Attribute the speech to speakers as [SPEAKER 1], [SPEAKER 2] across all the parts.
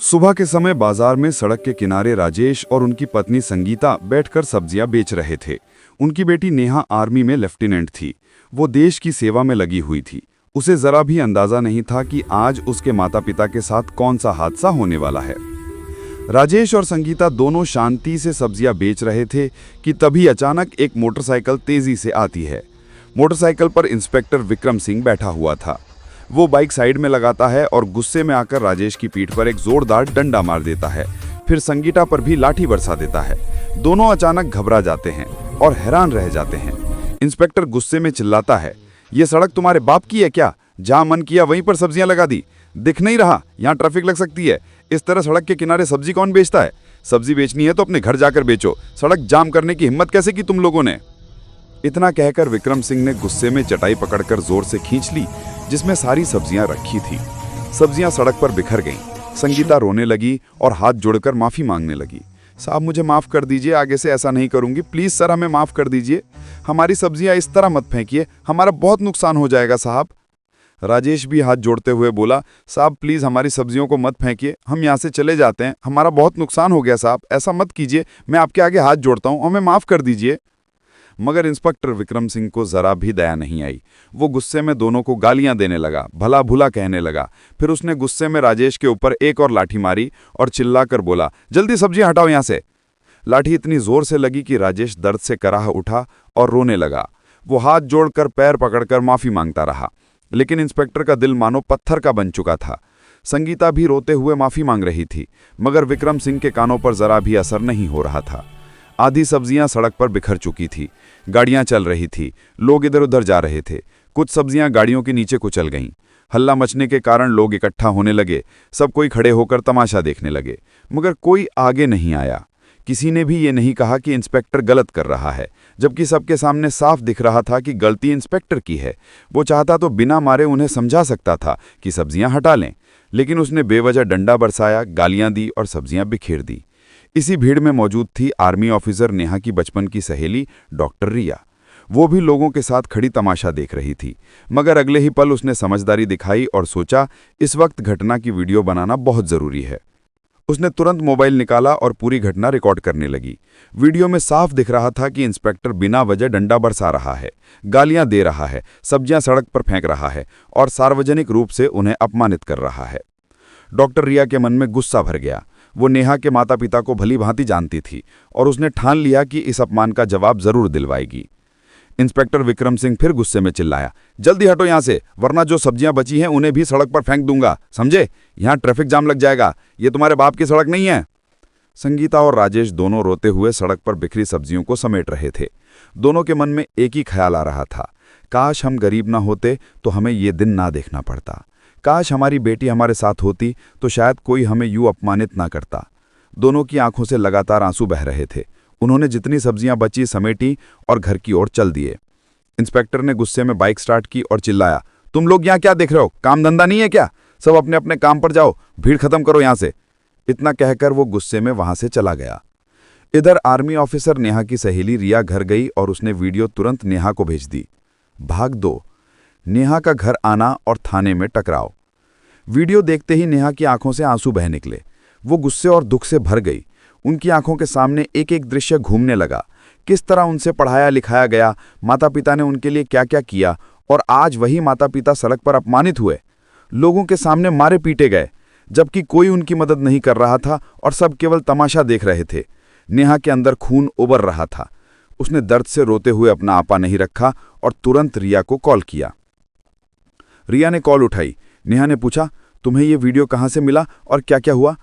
[SPEAKER 1] सुबह के समय बाजार में सड़क के किनारे राजेश और उनकी पत्नी संगीता बैठकर सब्जियां बेच रहे थे। उनकी बेटी नेहा आर्मी में लेफ्टिनेंट थी। वो देश की सेवा में लगी हुई थी। उसे जरा भी अंदाजा नहीं था कि आज उसके माता पिता के साथ कौन सा हादसा होने वाला है। राजेश और संगीता दोनों शांति से सब्जियां बेच रहे थे कि तभी अचानक एक मोटरसाइकिल तेजी से आती है। मोटरसाइकिल पर इंस्पेक्टर विक्रम सिंह बैठा हुआ था। वो बाइक साइड में लगाता है और गुस्से में आकर राजेश की पीठ पर एक जोरदार डंडा मार देता है। फिर संगीता पर भी लाठी बरसा देता है। दोनों अचानक घबरा जाते हैं और हैरान रह जाते हैं। इंस्पेक्टर गुस्से में चिल्लाता है, ये सड़क तुम्हारे बाप की है क्या? जहां मन किया वहीं पर सब्जियां लगा दी। दिख नहीं रहा यहाँ ट्रैफिक लग सकती है? इस तरह सड़क के किनारे सब्जी कौन बेचता है? सब्जी बेचनी है तो अपने घर जाकर बेचो। सड़क जाम करने की हिम्मत कैसे की तुम लोगों ने? इतना कहकर विक्रम सिंह ने गुस्से में चटाई पकड़कर जोर से खींच ली जिसमें सारी सब्जियां रखी थी। सब्जियां सड़क पर बिखर गईं। संगीता रोने लगी और हाथ जोड़कर माफी मांगने लगी। साहब मुझे माफ कर दीजिए, आगे से ऐसा नहीं करूंगी। प्लीज सर हमें माफ कर दीजिए। हमारी सब्जियां इस तरह मत फेंकिए, हमारा बहुत नुकसान हो जाएगा साहब। राजेश भी हाथ जोड़ते हुए बोला, साहब प्लीज हमारी सब्जियों को मत फेंकिए, हम यहाँ से चले जाते हैं। हमारा बहुत नुकसान हो गया साहब, ऐसा मत कीजिए। मैं आपके आगे हाथ जोड़ता हूँ, हमें माफ कर दीजिए। मगर इंस्पेक्टर विक्रम सिंह को जरा भी दया नहीं आई। वो गुस्से में दोनों को गालियां देने लगा, भला भुला कहने लगा। फिर उसने गुस्से में राजेश के ऊपर एक और लाठी मारी और चिल्लाकर बोला, जल्दी सब्जियां हटाओ यहां से। लाठी इतनी जोर से लगी कि राजेश दर्द से कराह उठा और रोने लगा। वो हाथ जोड़कर पैर पकड़कर माफी मांगता रहा, लेकिन इंस्पेक्टर का दिल मानो पत्थर का बन चुका था। संगीता भी रोते हुए माफी मांग रही थी, मगर विक्रम सिंह के कानों पर जरा भी असर नहीं हो रहा था। आधी सब्जियां सड़क पर बिखर चुकी थी। गाड़ियां चल रही थी, लोग इधर उधर जा रहे थे। कुछ सब्जियां गाड़ियों के नीचे कुचल गईं। हल्ला मचने के कारण लोग इकट्ठा होने लगे। सब कोई खड़े होकर तमाशा देखने लगे, मगर कोई आगे नहीं आया। किसी ने भी ये नहीं कहा कि इंस्पेक्टर गलत कर रहा है, जबकि सबके सामने साफ दिख रहा था कि गलती इंस्पेक्टर की है। वो चाहता तो बिना मारे उन्हें समझा सकता था कि सब्जियां हटा लें, लेकिन उसने बेवजह डंडा बरसाया, गालियां दी और सब्जियां बिखेर दी। इसी भीड़ में मौजूद थी आर्मी ऑफिसर नेहा की बचपन की सहेली डॉक्टर रिया। वो भी लोगों के साथ खड़ी तमाशा देख रही थी, मगर अगले ही पल उसने समझदारी दिखाई और सोचा इस वक्त घटना की वीडियो बनाना बहुत जरूरी है। उसने तुरंत मोबाइल निकाला और पूरी घटना रिकॉर्ड करने लगी। वीडियो में साफ दिख रहा था कि इंस्पेक्टर बिना वजह डंडा बरसा रहा है, गालियां दे रहा है, सब्जियां सड़क पर फेंक रहा है और सार्वजनिक रूप से उन्हें अपमानित कर रहा है। डॉक्टर रिया के मन में गुस्सा भर गया। वो नेहा के माता पिता को भली भांति जानती थी और उसने ठान लिया कि इस अपमान का जवाब जरूर दिलवाएगी। इंस्पेक्टर विक्रम सिंह फिर गुस्से में चिल्लाया, जल्दी हटो यहां से, वरना जो सब्जियां बची हैं उन्हें भी सड़क पर फेंक दूंगा, समझे? यहां ट्रैफिक जाम लग जाएगा। ये तुम्हारे बाप की सड़क नहीं है। संगीता और राजेश दोनों रोते हुए सड़क पर बिखरी सब्जियों को समेट रहे थे। दोनों के मन में एक ही ख्याल आ रहा था, काश हम गरीब ना होते तो हमें ये दिन ना देखना पड़ता। काश हमारी बेटी हमारे साथ होती तो शायद कोई हमें यूं अपमानित ना करता। दोनों की आंखों से लगातार आंसू बह रहे थे। उन्होंने जितनी सब्जियां बची समेटी और घर की ओर चल दिए। इंस्पेक्टर ने गुस्से में बाइक स्टार्ट की और चिल्लाया, तुम लोग यहाँ क्या देख रहे हो? काम धंधा नहीं है क्या? सब अपने अपने काम पर जाओ, भीड़ खत्म करो यहां से। इतना कहकर वो गुस्से में वहां से चला गया। इधर आर्मी ऑफिसर नेहा की सहेली रिया घर गई और उसने वीडियो तुरंत नेहा को भेज दी। भाग 2, नेहा का घर आना और थाने में टकराव। वीडियो देखते ही नेहा की आंखों से आंसू बह निकले। वो गुस्से और दुख से भर गई। उनकी आंखों के सामने एक एक दृश्य घूमने लगा। किस तरह उनसे पढ़ाया लिखाया गया, माता पिता ने उनके लिए क्या क्या किया, और आज वही माता पिता सड़क पर अपमानित हुए, लोगों के सामने मारे पीटे गए, जबकि कोई उनकी मदद नहीं कर रहा था और सब केवल तमाशा देख रहे थे। नेहा के अंदर खून उबर रहा था। उसने दर्द से रोते हुए अपना आपा नहीं रखा और तुरंत रिया को कॉल किया। रिया ने कॉल उठाई। नेहा ने पूछा, तुम्हें ये वीडियो कहाँ से मिला और क्या क्या हुआ?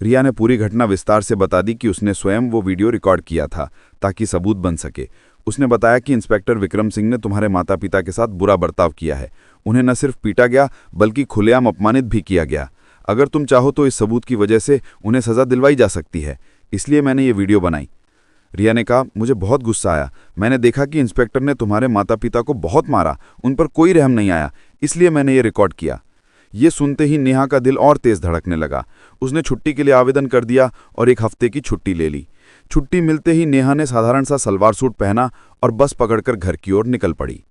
[SPEAKER 1] रिया ने पूरी घटना विस्तार से बता दी कि उसने स्वयं वो वीडियो रिकॉर्ड किया था ताकि सबूत बन सके। उसने बताया कि इंस्पेक्टर विक्रम सिंह ने तुम्हारे माता पिता के साथ बुरा बर्ताव किया है। उन्हें न सिर्फ पीटा गया बल्कि खुलेआम अपमानित भी किया गया। अगर तुम चाहो तो इस सबूत की वजह से उन्हें सजा दिलवाई जा सकती है, इसलिए मैंने ये वीडियो बनाई। रिया ने कहा, मुझे बहुत गुस्सा आया। मैंने देखा कि इंस्पेक्टर ने तुम्हारे माता पिता को बहुत मारा, उन पर कोई रहम नहीं आया, इसलिए मैंने ये रिकॉर्ड किया। ये सुनते ही नेहा का दिल और तेज धड़कने लगा। उसने छुट्टी के लिए आवेदन कर दिया और 1 हफ्ते की छुट्टी ले ली। छुट्टी मिलते ही नेहा ने साधारण सा सलवार सूट पहना और बस पकड़कर घर की ओर निकल पड़ी।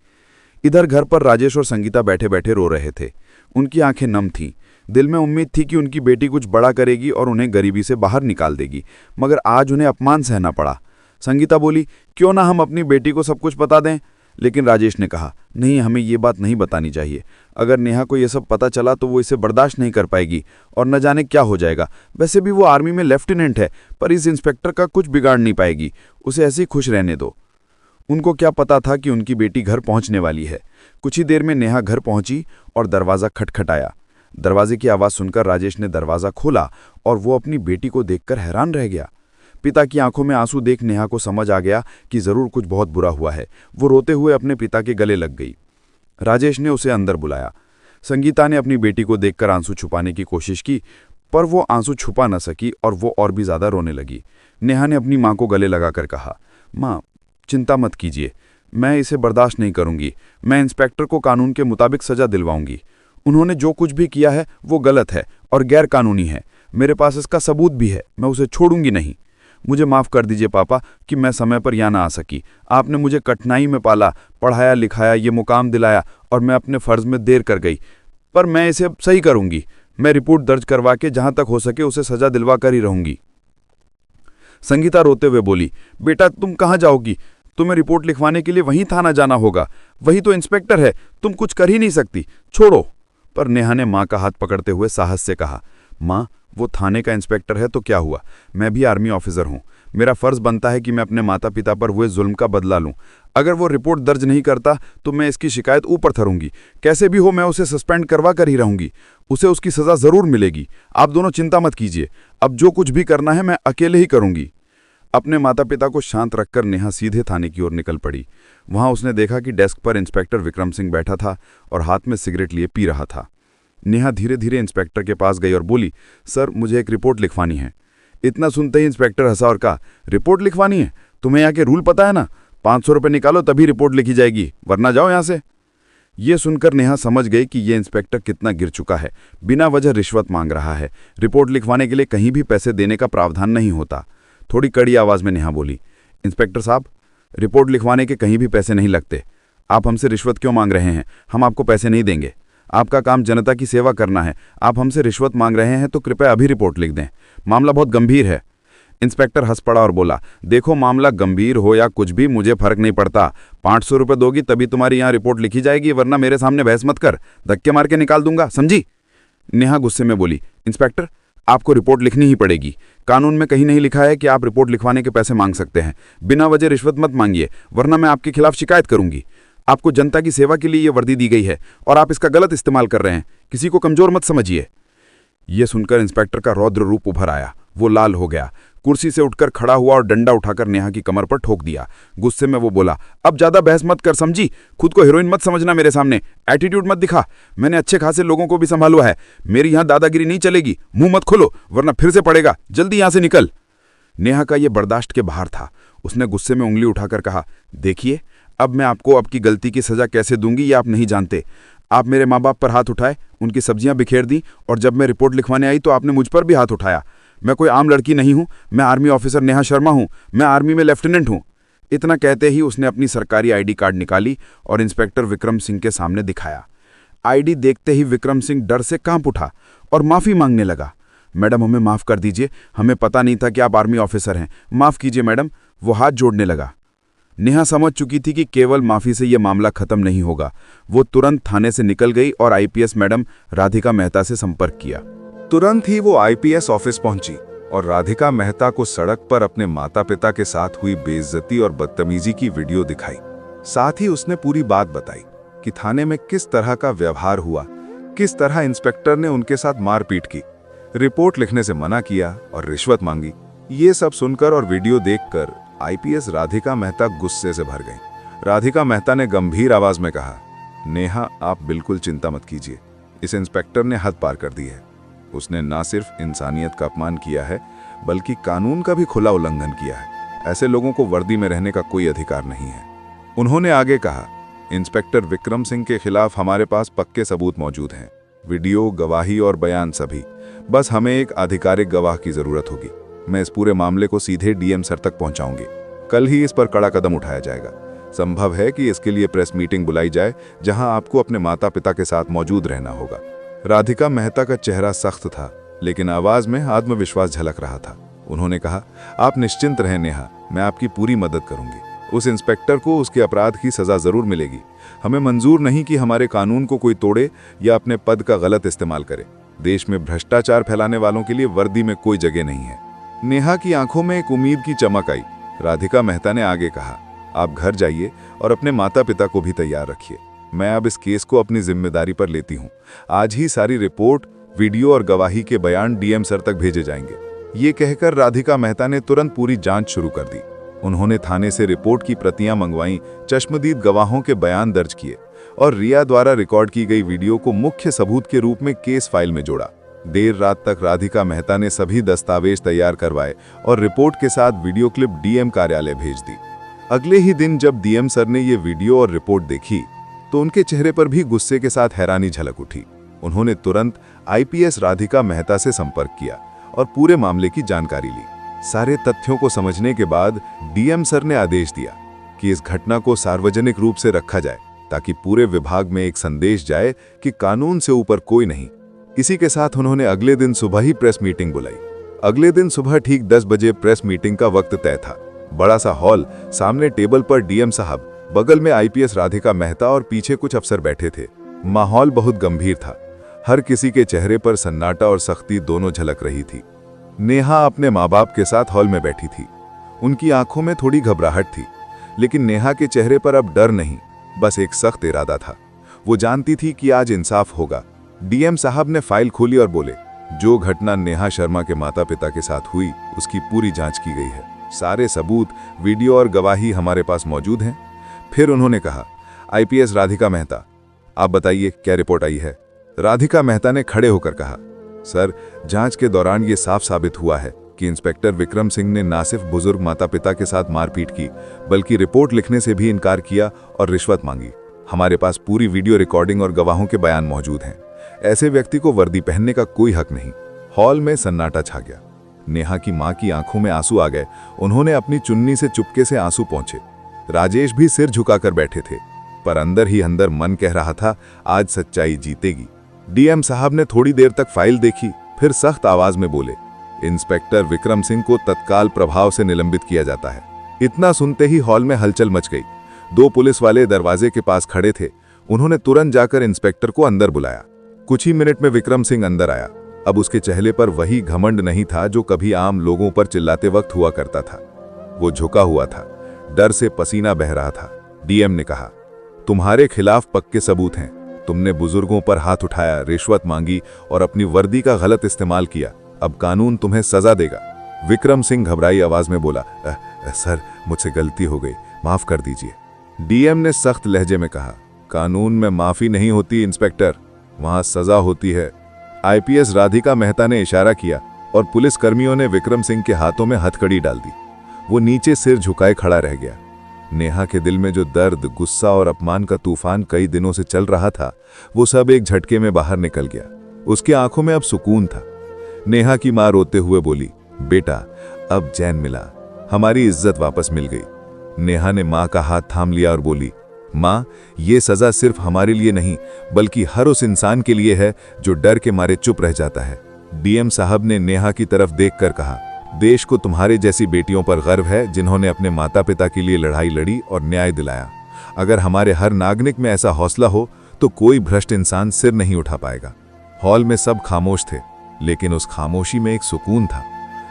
[SPEAKER 1] इधर घर पर राजेश और संगीता बैठे बैठे रो रहे थे। उनकी आंखें नम थीं। दिल में उम्मीद थी कि उनकी बेटी कुछ बड़ा करेगी और उन्हें गरीबी से बाहर निकाल देगी, मगर आज उन्हें अपमान सहना पड़ा। संगीता बोली, क्यों ना हम अपनी बेटी को सब कुछ बता दें। लेकिन राजेश ने कहा, नहीं, हमें ये बात नहीं बतानी चाहिए। अगर नेहा को ये सब पता चला तो वो इसे बर्दाश्त नहीं कर पाएगी और न जाने क्या हो जाएगा। वैसे भी वो आर्मी में लेफ्टिनेंट है, पर इस इंस्पेक्टर का कुछ बिगाड़ नहीं पाएगी। उसे ऐसे ही खुश रहने दो। उनको क्या पता था कि उनकी बेटी घर पहुंचने वाली है। कुछ ही देर में नेहा घर पहुंची और दरवाज़ा खटखटाया। दरवाजे की आवाज़ सुनकर राजेश ने दरवाज़ा खोला और वो अपनी बेटी को देखकर हैरान रह गया। पिता की आंखों में आंसू देख नेहा को समझ आ गया कि जरूर कुछ बहुत बुरा हुआ है। वो रोते हुए अपने पिता के गले लग गई। राजेश ने उसे अंदर बुलाया। संगीता ने अपनी बेटी को देखकर आंसू छुपाने की कोशिश की, पर वो आंसू छुपा न सकी और वो और भी ज्यादा रोने लगी। नेहा ने अपनी मां को गले लगाकर कहा, मां, चिंता मत कीजिए, मैं इसे बर्दाश्त नहीं करूंगी। मैं इंस्पेक्टर को कानून के मुताबिक सजा दिलवाऊंगी। उन्होंने जो कुछ भी किया है वो गलत है और गैर कानूनी है। मेरे पास इसका सबूत भी है। मैं उसे छोड़ूंगी नहीं। मुझे माफ़ कर दीजिए पापा कि मैं समय पर यहाँ ना आ सकी। आपने मुझे कठिनाई में पाला, पढ़ाया लिखाया, ये मुकाम दिलाया और मैं अपने फ़र्ज़ में देर कर गई। पर मैं इसे अब सही करूंगी। मैं रिपोर्ट दर्ज करवा के जहाँ तक हो सके उसे सज़ा दिलवा कर ही रहूंगी। संगीता रोते हुए बोली, बेटा तुम कहाँ जाओगी? तुम्हें रिपोर्ट लिखवाने के लिए वहीं थाना जाना होगा। वही तो इंस्पेक्टर है, तुम कुछ कर ही नहीं सकती। छोड़ो। पर नेहा ने माँ का हाथ पकड़ते हुए साहस से कहा, माँ, वो थाने का इंस्पेक्टर है तो क्या हुआ? मैं भी आर्मी ऑफिसर हूँ। मेरा फर्ज बनता है कि मैं अपने माता पिता पर हुए जुल्म का बदला लूँ। अगर वो रिपोर्ट दर्ज नहीं करता तो मैं इसकी शिकायत ऊपर धरूंगी। कैसे भी हो मैं उसे सस्पेंड करवा कर ही रहूंगी। उसे उसकी सज़ा ज़रूर मिलेगी। आप दोनों चिंता मत कीजिए। अब जो कुछ भी करना है मैं अकेले ही करूंगी। अपने माता पिता को शांत रखकर नेहा सीधे थाने की ओर निकल पड़ी। वहां उसने देखा कि डेस्क पर इंस्पेक्टर विक्रम सिंह बैठा था और हाथ में सिगरेट लिए पी रहा था। नेहा धीरे धीरे इंस्पेक्टर के पास गई और बोली, सर, मुझे एक रिपोर्ट लिखवानी है। इतना सुनते ही इंस्पेक्टर हंसा और कहा, रिपोर्ट लिखवानी है? तुम्हें यहाँ के रूल पता है ना? 500 रुपये निकालो तभी रिपोर्ट लिखी जाएगी, वरना जाओ यहाँ से। ये सुनकर नेहा समझ गई कि ये इंस्पेक्टर कितना गिर चुका है। बिना वजह रिश्वत मांग रहा है। रिपोर्ट लिखवाने के लिए कहीं भी पैसे देने का प्रावधान नहीं होता। थोड़ी कड़ी आवाज में नेहा बोली, इंस्पेक्टर साहब, रिपोर्ट लिखवाने के कहीं भी पैसे नहीं लगते। आप हमसे रिश्वत क्यों मांग रहे हैं? हम आपको पैसे नहीं देंगे। आपका काम जनता की सेवा करना है। आप हमसे रिश्वत मांग रहे हैं तो कृपया अभी रिपोर्ट लिख दें। मामला बहुत गंभीर है। इंस्पेक्टर हंस पड़ा और बोला, देखो, मामला गंभीर हो या कुछ भी मुझे फर्क नहीं पड़ता। 500 रुपये दोगी तभी तुम्हारी यहाँ रिपोर्ट लिखी जाएगी, वरना मेरे सामने बहस मत कर, धक्के मार के निकाल दूंगा, समझी? नेहा गुस्से में बोली, इंस्पेक्टर, आपको रिपोर्ट लिखनी ही पड़ेगी। कानून में कहीं नहीं लिखा है कि आप रिपोर्ट लिखवाने के पैसे मांग सकते हैं। बिना वजह रिश्वत मत मांगिए, वरना मैं आपके खिलाफ शिकायत करूंगी। आपको जनता की सेवा के लिए यह वर्दी दी गई है और आप इसका गलत इस्तेमाल कर रहे हैं। किसी को कमजोर मत समझिए। यह सुनकर इंस्पेक्टर का रौद्र रूप उभर आया। वो लाल हो गया, कुर्सी से उठकर खड़ा हुआ और डंडा उठाकर नेहा की कमर पर ठोक दिया। गुस्से में वो बोला, अब ज्यादा बहस मत कर, समझी? खुद को हीरोइन मत समझना मेरे सामने। एटीट्यूड मत दिखा। मैंने अच्छे खासे लोगों को भी संभाला है। मेरी यहां दादागिरी नहीं चलेगी। मुंह मत खोलो, वरना फिर से पड़ेगा। जल्दी यहां से निकल। नेहा का यह बर्दाश्त के बाहर था। उसने गुस्से में उंगली उठाकर कहा, देखिए, अब मैं आपको आपकी गलती की सजा कैसे दूंगी ये आप नहीं जानते। आप मेरे माँ बाप पर हाथ उठाए, उनकी सब्जियां बिखेर दी, और जब मैं रिपोर्ट लिखवाने आई तो आपने मुझ पर भी हाथ उठाया। मैं कोई आम लड़की नहीं हूं। मैं आर्मी ऑफिसर नेहा शर्मा हूं। मैं आर्मी में लेफ्टिनेंट हूं। इतना कहते ही उसने अपनी सरकारी आईडी कार्ड निकाली और इंस्पेक्टर विक्रम सिंह के सामने दिखाया। आईडी देखते ही विक्रम सिंह डर से कांप उठा और माफी मांगने लगा। मैडम, हमें माफ कर दीजिए, हमें पता नहीं था कि आप आर्मी ऑफिसर हैं। माफ कीजिए मैडम। वो हाथ जोड़ने लगा। नेहा समझ चुकी थी कि केवल माफी से यह मामला खत्म नहीं होगा। वो तुरंत थाने से निकल गई और आईपीएस मैडम राधिका मेहता से संपर्क किया।
[SPEAKER 2] तुरंत ही वो आईपीएस ऑफिस पहुंची और राधिका मेहता को सड़क पर अपने माता पिता के साथ हुई बेइज्जती और बदतमीजी की वीडियो दिखाई। साथ ही उसने पूरी बात बताई कि थाने में किस तरह का व्यवहार हुआ, किस तरह इंस्पेक्टर ने उनके साथ मारपीट की, रिपोर्ट लिखने से मना किया और रिश्वत मांगी। ये सब सुनकर और वीडियो देखकर आईपीएस राधिका मेहता गुस्से से भर गई। राधिका मेहता ने गंभीर आवाज में कहा, नेहा, आप बिल्कुल चिंता मत कीजिए। इस इंस्पेक्टर ने हद पार कर दी है। उसने न सिर्फ इंसानियत का अपमान किया है, बल्कि कानून का भी खुला उल्लंघन किया है। ऐसे लोगों को वर्दी में रहने का कोई अधिकार नहीं है। उन्होंने आगे कहा, इंस्पेक्टर विक्रम सिंह के खिलाफ हमारे पास पक्के सबूत मौजूद हैं, वीडियो, गवाही और बयान सभी। बस हमें एक आधिकारिक गवाह की जरूरत होगी। मैं इस पूरे मामले को सीधे डीएम सर तक पहुंचाऊंगी। कल ही इस पर कड़ा कदम उठाया जाएगा। संभव है कि इसके लिए प्रेस मीटिंग बुलाई जाए, जहां आपको अपने माता पिता के साथ मौजूद रहना होगा। राधिका मेहता का चेहरा सख्त था, लेकिन आवाज में आत्मविश्वास झलक रहा था। उन्होंने कहा, आप निश्चिंत रहें नेहा, मैं आपकी पूरी मदद करूंगी। उस इंस्पेक्टर को उसके अपराध की सजा जरूर मिलेगी। हमें मंजूर नहीं कि हमारे कानून को कोई तोड़े या अपने पद का गलत इस्तेमाल करे। देश में भ्रष्टाचार फैलाने वालों के लिए वर्दी में कोई जगह नहीं है। नेहा की आंखों में एक उम्मीद की चमक आई। राधिका मेहता ने आगे कहा, आप घर जाइए और अपने माता पिता को भी तैयार रखिए। मैं अब इस केस को अपनी जिम्मेदारी पर लेती हूँ। आज ही सारी रिपोर्ट, वीडियो और गवाही के बयान डीएम सर तक भेजे जाएंगे। ये कहकर राधिका मेहता ने तुरंत पूरी जांच शुरू कर दी। उन्होंने थाने से रिपोर्ट की प्रतियां मंगवाईं, चश्मदीद गवाहों के बयान दर्ज किए और रिया द्वारा रिकॉर्ड की गई वीडियो को मुख्य सबूत के रूप में केस फाइल में जोड़ा। देर रात तक राधिका मेहता ने सभी दस्तावेज तैयार करवाए और रिपोर्ट के साथ वीडियो क्लिप डीएम कार्यालय भेज दी। अगले ही दिन जब डीएम सर ने ये वीडियो और रिपोर्ट देखी तो उनके चेहरे पर भी गुस्से के साथ हैरानी झलक उठी। उन्होंने तुरंत आईपीएस राधिका मेहता से संपर्क किया और पूरे मामले की जानकारी ली। सारे तथ्यों को समझने के बाद डीएम सर ने आदेश दिया कि इस घटना को सार्वजनिक रूप से रखा जाए ताकि पूरे विभाग में एक संदेश जाए कि कानून से ऊपर कोई नहीं। इसी के साथ उन्होंने अगले दिन सुबह ही प्रेस मीटिंग बुलाई। अगले दिन सुबह ठीक 10 बजे प्रेस मीटिंग का वक्त तय था। बड़ा सा हॉल, सामने टेबल पर डीएम साहब, बगल में आईपीएस राधिका मेहता और पीछे कुछ अफसर बैठे थे। माहौल बहुत गंभीर था। हर किसी के चेहरे पर सन्नाटा और सख्ती दोनों झलक रही थी। नेहा अपने माँ बाप के साथ हॉल में बैठी थी। उनकी आंखों में थोड़ी घबराहट थी, लेकिन नेहा के चेहरे पर अब डर नहीं, बस एक सख्त इरादा था। वो जानती थी कि आज इंसाफ होगा। डीएम साहब ने फाइल खोली और बोले, जो घटना नेहा शर्मा के माता पिता के साथ हुई उसकी पूरी जांच की गई है। सारे सबूत, वीडियो और गवाही हमारे पास मौजूद हैं। फिर उन्होंने कहा, आईपीएस राधिका मेहता, आप बताइए क्या रिपोर्ट आई है। राधिका मेहता ने खड़े होकर कहा, सर, जांच के दौरान ये साफ साबित हुआ है कि इंस्पेक्टर विक्रम सिंह ने न सिर्फ बुजुर्ग माता पिता के साथ मारपीट की, बल्कि रिपोर्ट लिखने से भी इनकार किया और रिश्वत मांगी। हमारे पास पूरी वीडियो रिकॉर्डिंग और गवाहों के बयान मौजूद हैं। ऐसे व्यक्ति को वर्दी पहनने का कोई हक नहीं। हॉल में सन्नाटा छा गया। नेहा की मां की आंखों में आंसू आ गए। उन्होंने अपनी चुन्नी से चुपके से आंसू पोंछे। राजेश भी सिर झुकाकर बैठे थे, पर अंदर ही अंदर मन कह रहा था, आज सच्चाई जीतेगी। डीएम साहब ने थोड़ी देर तक फाइल देखी, फिर सख्त आवाज में बोले, इंस्पेक्टर विक्रम सिंह को तत्काल प्रभाव से निलंबित किया जाता है। इतना सुनते ही हॉल में हलचल मच गई। 2 पुलिस वाले दरवाजे के पास खड़े थे। उन्होंने तुरंत जाकर इंस्पेक्टर को अंदर बुलाया। कुछ ही मिनट में विक्रम सिंह अंदर आया। अब उसके चेहरे पर वही घमंड नहीं था जो कभी आम लोगों पर चिल्लाते वक्त हुआ करता था। वो झुका हुआ था, डर से पसीना बह रहा था। डीएम ने कहा, तुम्हारे खिलाफ पक्के सबूत हैं। तुमने बुजुर्गों पर हाथ उठाया, रिश्वत मांगी और अपनी वर्दी का गलत इस्तेमाल किया। अब कानून तुम्हें सजा देगा। विक्रम सिंह घबराई आवाज में बोला, सर, मुझसे गलती हो गई, माफ कर दीजिए। डीएम ने सख्त लहजे में कहा, कानून में माफी नहीं होती इंस्पेक्टर, वहां सजा होती है। आईपीएस राधिका मेहता ने इशारा किया और पुलिस कर्मियों ने विक्रम सिंह के हाथों में हथकड़ी डाल दी। वो नीचे सिर झुकाए खड़ा रह गया। नेहा के दिल में जो दर्द, गुस्सा और अपमान का तूफान कई दिनों से चल रहा था, वो सब एक झटके में बाहर निकल गया। उसकी आंखों में अब सुकून था। नेहा की मां रोते हुए बोली, बेटा, अब चैन मिला, हमारी इज्जत वापस मिल गई। नेहा ने मां का हाथ थाम लिया और बोली, मां, ये सजा सिर्फ हमारे लिए नहीं, बल्कि हर उस इंसान के लिए है जो डर के मारे चुप रह जाता है। डीएम साहब ने नेहा की तरफ देखकर कहा, देश को तुम्हारे जैसी बेटियों पर गर्व है जिन्होंने अपने माता पिता के लिए लड़ाई लड़ी और न्याय दिलाया। अगर हमारे हर नागरिक में ऐसा हौसला हो तो कोई भ्रष्ट इंसान सिर नहीं उठा पाएगा। हॉल में सब खामोश थे, लेकिन उस खामोशी में एक सुकून था,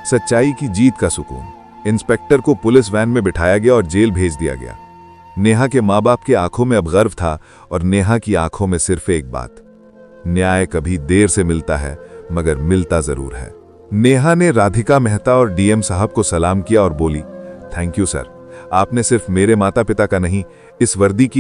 [SPEAKER 2] सच्चाई की जीत का सुकून। इंस्पेक्टर को पुलिस वैन में बिठाया गया और जेल भेज दिया गया। नेहा के माँ बाप के आंखों में अब गर्व था और नेहा की आंखों में सिर्फ एक बात, न्याय कभी देर से मिलता है मगर मिलता जरूर है। नेहा ने राधिका मेहता और डीएम साहब को सलाम किया और बोली, थैंक यू सर, आपने सिर्फ मेरे माता पिता का नहीं, इस वर्दी की